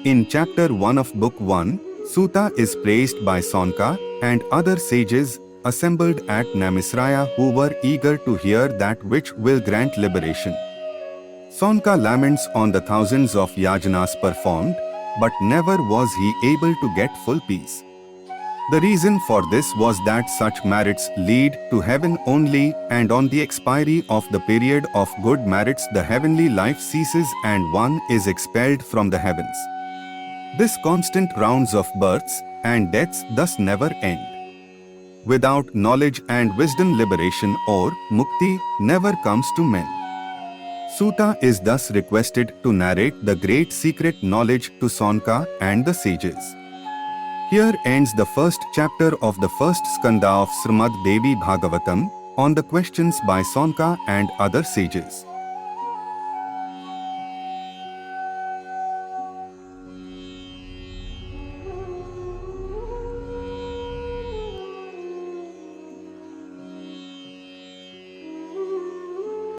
In chapter 1 of book 1, Suta is praised by Saunaka and other sages assembled at Naimisaraṇya who were eager to hear that which will grant liberation. Saunaka laments on the thousands of yajnas performed, but never was he able to get full peace. The reason for this was that such merits lead to heaven only, and on the expiry of the period of good merits the heavenly life ceases and one is expelled from the heavens. This constant rounds of births and deaths thus never end. Without knowledge and wisdom liberation or mukti never comes to men. Suta is thus requested to narrate the great secret knowledge to Saunaka and the sages. Here ends the first chapter of the first Skandha of Srīmad Devi Bhagavatam on the questions by Saunaka and other sages.